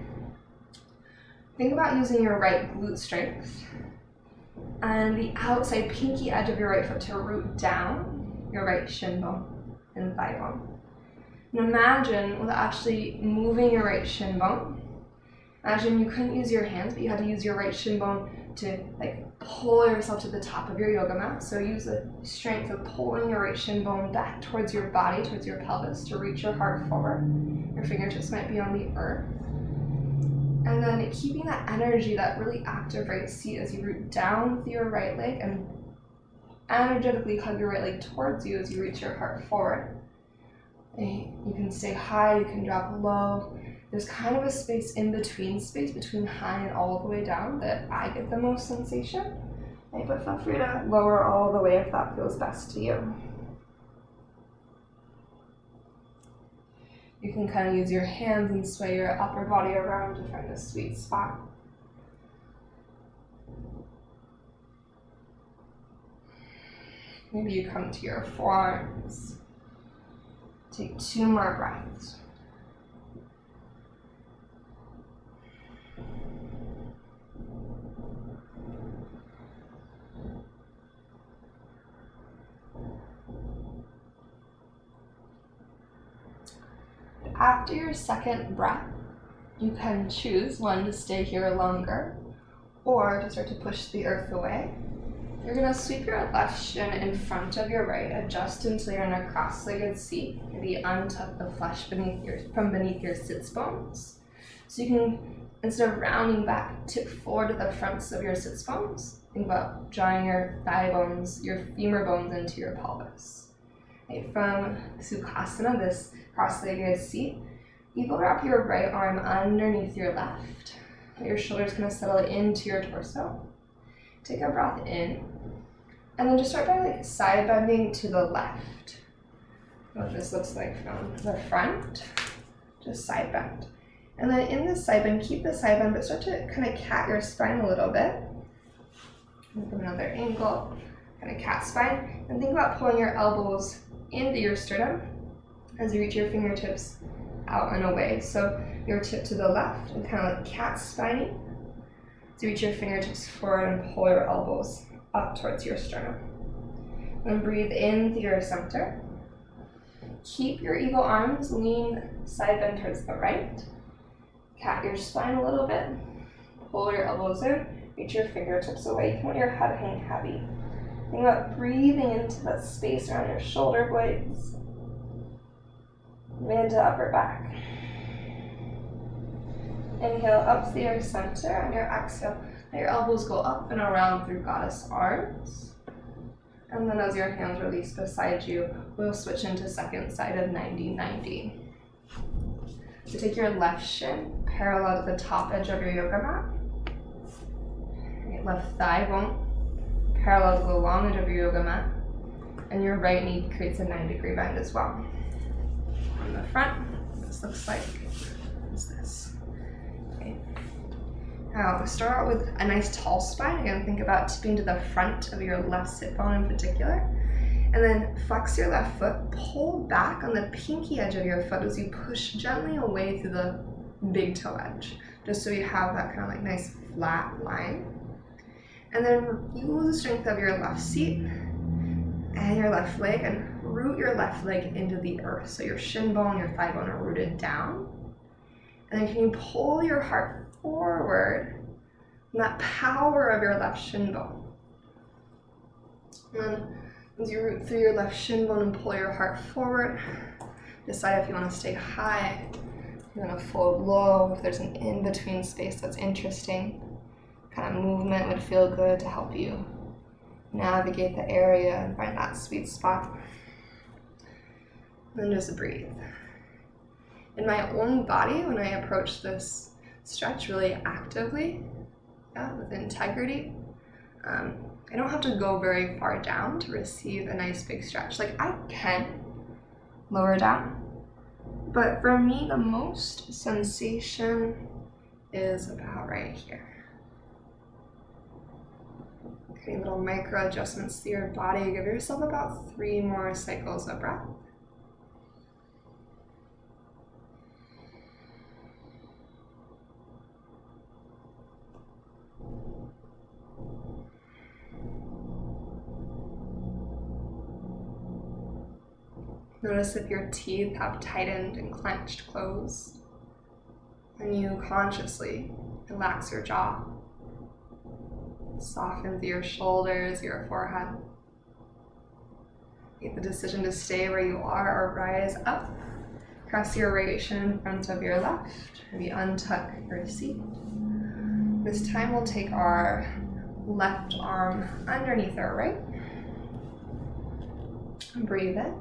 Speaker 2: Think about using your right glute strength and the outside pinky edge of your right foot to root down your right shin bone and thigh bone. And imagine with actually moving your right shin bone, imagine you couldn't use your hands, but you had to use your right shin bone to pull yourself to the top of your yoga mat. So use the strength of pulling your right shin bone back towards your body, towards your pelvis to reach your heart forward. Your fingertips might be on the earth. And then keeping that energy, that really active right seat as you root down with your right leg and energetically hug your right leg towards you as you reach your heart forward. And you can stay high, you can drop low. There's kind of a space between high and all the way down that I get the most sensation. Right? But feel free to lower all the way if that feels best to you. You can kind of use your hands and sway your upper body around to find a sweet spot. Maybe you come to your forearms. Take 2 more breaths. After your second breath, you can choose one to stay here longer or to start to push the earth away. You're going to sweep your left shin in front of your right, adjust until you're in a cross-legged seat. Maybe untuck the flesh from beneath your sits bones. So you can, instead of rounding back, tip forward to the fronts of your sits bones. Think about drawing your thigh bones, your femur bones into your pelvis. Okay, from Sukhasana, this cross-legged seat, you will wrap your right arm underneath your left. Your shoulders kind of settle into your torso. Take a breath in, and then just start by side bending to the left. What this looks like from the front. just side bend. And then in the side bend, keep the side bend, but start to kind of cat your spine a little bit. And from another angle, kind of cat spine. And think about pulling your elbows into your sternum as you reach your fingertips out and away. So your tip to the left and kind of like cat spining. So reach your fingertips forward and pull your elbows up towards your sternum. And breathe in through your center. Keep your eagle arms, lean side bend towards the right. Cat your spine a little bit. Pull your elbows in, reach your fingertips away. You can let your head hang heavy. Think about breathing into that space around your shoulder blades. Mid to upper back. Inhale up through your center, and your exhale, let your elbows go up and around through goddess arms. And then as your hands release beside you, we'll switch into second side of 90-90. So take your left shin parallel to the top edge of your yoga mat. Your left thigh bone parallel to the long edge of your yoga mat. And your right knee creates a 90-degree bend as well. On the front, this looks like this. Okay. Now, start out with a nice tall spine. Again, think about tipping to the front of your left sit bone in particular. And then flex your left foot, pull back on the pinky edge of your foot as you push gently away through the big toe edge, just so you have that kind of like nice flat line. And then use the strength of your left seat and your left leg and root your left leg into the earth. So your shin bone, your thigh bone are rooted down. And then can you pull your heart forward from that power of your left shin bone. And then as you root through your left shin bone and pull your heart forward, decide if you want to stay high, if you want to fold low, if there's an in-between space that's interesting. Kind of movement would feel good to help you navigate the area and find that sweet spot. And then just breathe. In my own body, when I approach this stretch really actively, with integrity, I don't have to go very far down to receive a nice big stretch. Like I can lower down, but for me, the most sensation is about right here. Okay, little micro adjustments to your body. Give yourself about 3 more cycles of breath. Notice if your teeth have tightened and clenched closed, and you consciously relax your jaw. Soften through your shoulders, your forehead. Make the decision to stay where you are or rise up. Cross your right shin in front of your left. Maybe untuck your seat. This time we'll take our left arm underneath our right. Breathe in.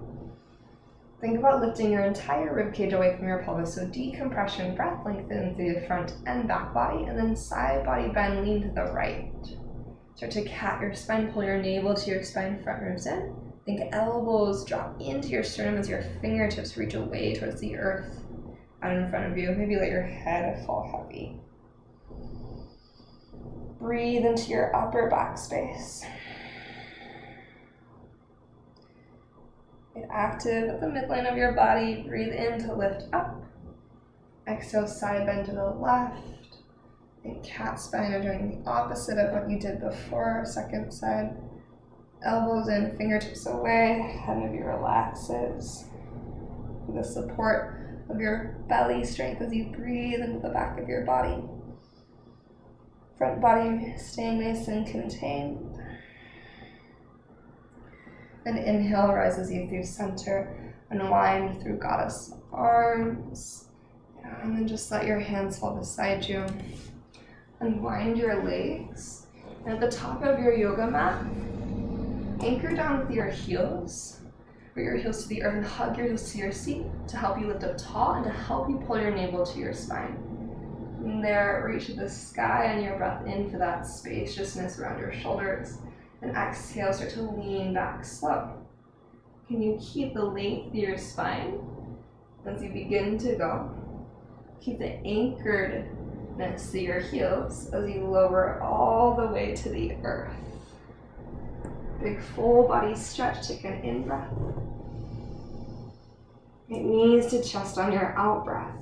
Speaker 2: Think about lifting your entire ribcage away from your pelvis. So decompression breath, lengthen through the front and back body, and then side body bend, lean to the right. Start to cat your spine, pull your navel to your spine, front ribs in. Think elbows drop into your sternum as your fingertips reach away towards the earth out in front of you. Maybe let your head fall heavy. Breathe into your upper back space. Get active at the midline of your body. Breathe in to lift up. Exhale, side bend to the left. And cat spine are doing the opposite of what you did before. Second side. Elbows in, fingertips away. Head maybe relaxes. With the support of your belly strength as you breathe into the back of your body. Front body staying nice and contained. And inhale rises you through center, unwind through goddess arms, and then just let your hands fall beside you. Unwind your legs, and at the top of your yoga mat, anchor down with your heels, bring your heels to the earth and hug your heels to your seat to help you lift up tall and to help you pull your navel to your spine. From there, reach to the sky and your breath in for that spaciousness around your shoulders. And exhale, start to lean back slow. Can you keep the length of your spine as you begin to go? Keep the anchoredness to your heels as you lower all the way to the earth. Big full body stretch, take an in breath. Get knees to chest on your out breath.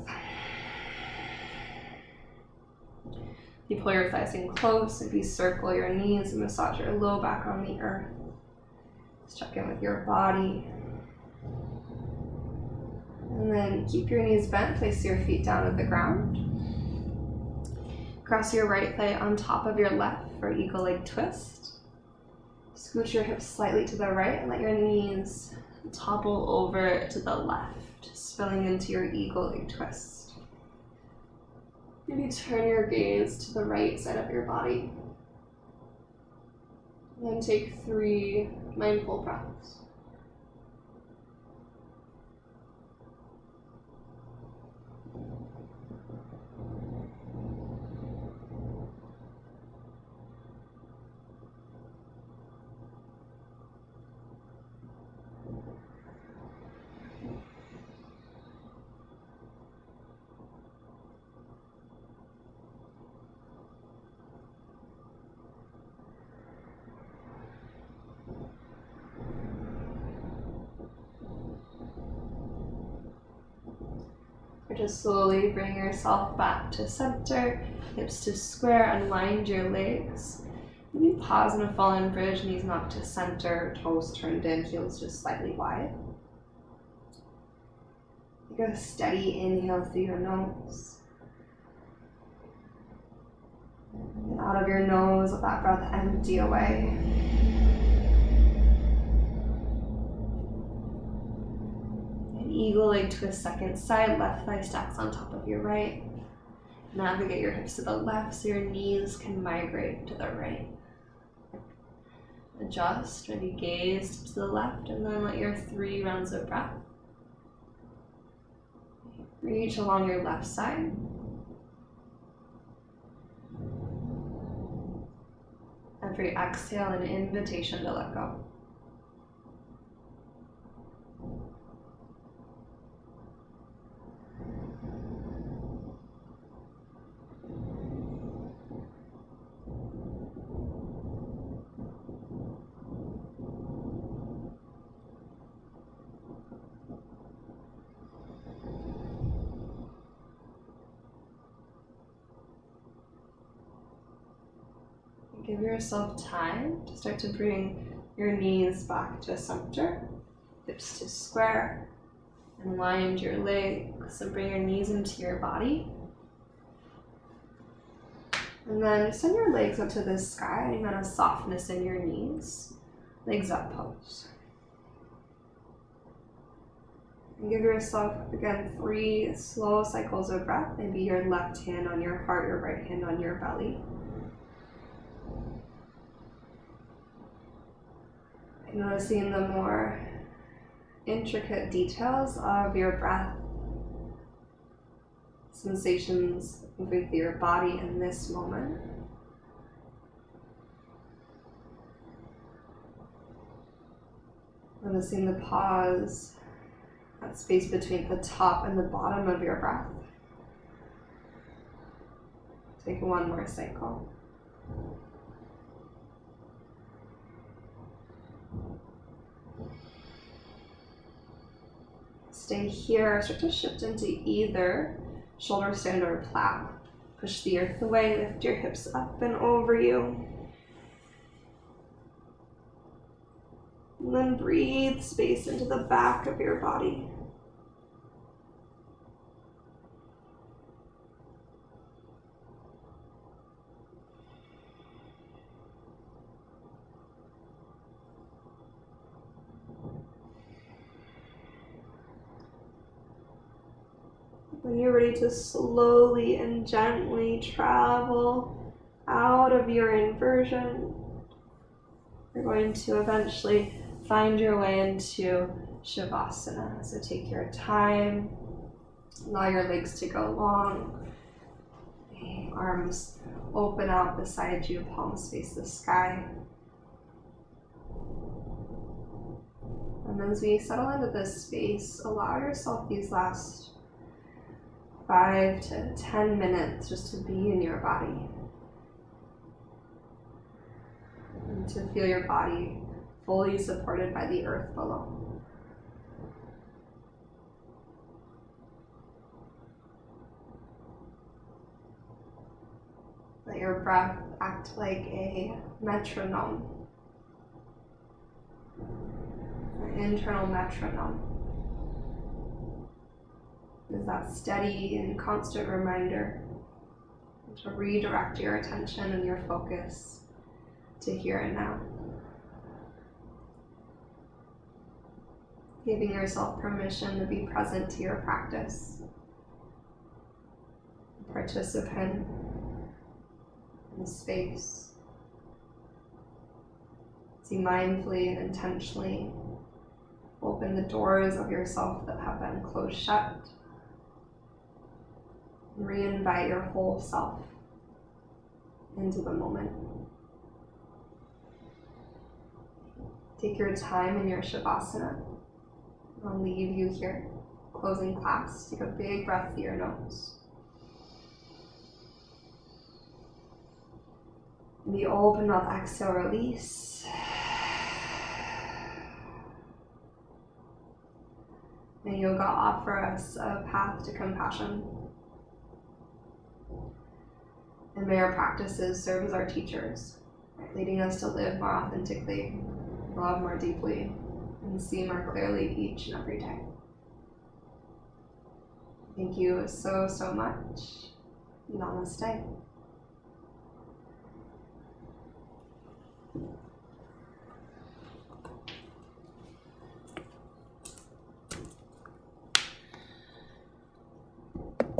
Speaker 2: You pull your thighs in close, if you circle your knees and massage your low back on the earth. Just check in with your body. And then keep your knees bent, place your feet down at the ground. Cross your right thigh on top of your left for eagle leg twist. Scooch your hips slightly to the right and let your knees topple over to the left, spilling into your eagle leg twist. Maybe turn your gaze to the right side of your body. And then take 3 mindful breaths. Just slowly bring yourself back to center, hips to square, unwind your legs. Maybe pause in a fallen bridge, knees knocked to center, toes turned in, heels just slightly wide. Take a steady inhale through your nose. And out of your nose, let that breath empty away. Eagle leg twist, second side, left thigh stacks on top of your right. Navigate your hips to the left so your knees can migrate to the right. Adjust, maybe gaze to the left, and then let your 3 rounds of breath. Reach along your left side. Every exhale, an invitation to let go. Give yourself time to start to bring your knees back to center, hips to square, and wind your legs, and bring your knees into your body. And then send your legs up to the sky, any amount of softness in your knees. Legs up pose. And give yourself, again, 3 slow cycles of breath. Maybe your left hand on your heart, your right hand on your belly. Noticing the more intricate details of your breath, sensations moving through your body in this moment. Noticing the pause, that space between the top and the bottom of your breath. Take 1 more cycle. Stay here, start to shift into either shoulder stand or plow. Push the earth away, lift your hips up and over you. And then breathe space into the back of your body. When you're ready to slowly and gently travel out of your inversion, you're going to eventually find your way into Shavasana. So take your time, allow your legs to go long, arms open out beside you, palms face the sky. And as we settle into this space, allow yourself these last 5 to 10 minutes just to be in your body. And to feel your body fully supported by the earth below. Let your breath act like a metronome, an internal metronome. Is that steady and constant reminder to redirect your attention and your focus to here and now. Giving yourself permission to be present to your practice. A participant in the space. As you mindfully and intentionally open the doors of yourself that have been closed shut. And re-invite your whole self into the moment. Take your time in your Shavasana. I'll leave you here. Closing class. Take a big breath through your nose. And the open mouth exhale, release. May yoga offer us a path to compassion. And may our practices serve as our teachers, leading us to live more authentically, love more deeply, and see more clearly each and every day. Thank you so, so much. Namaste.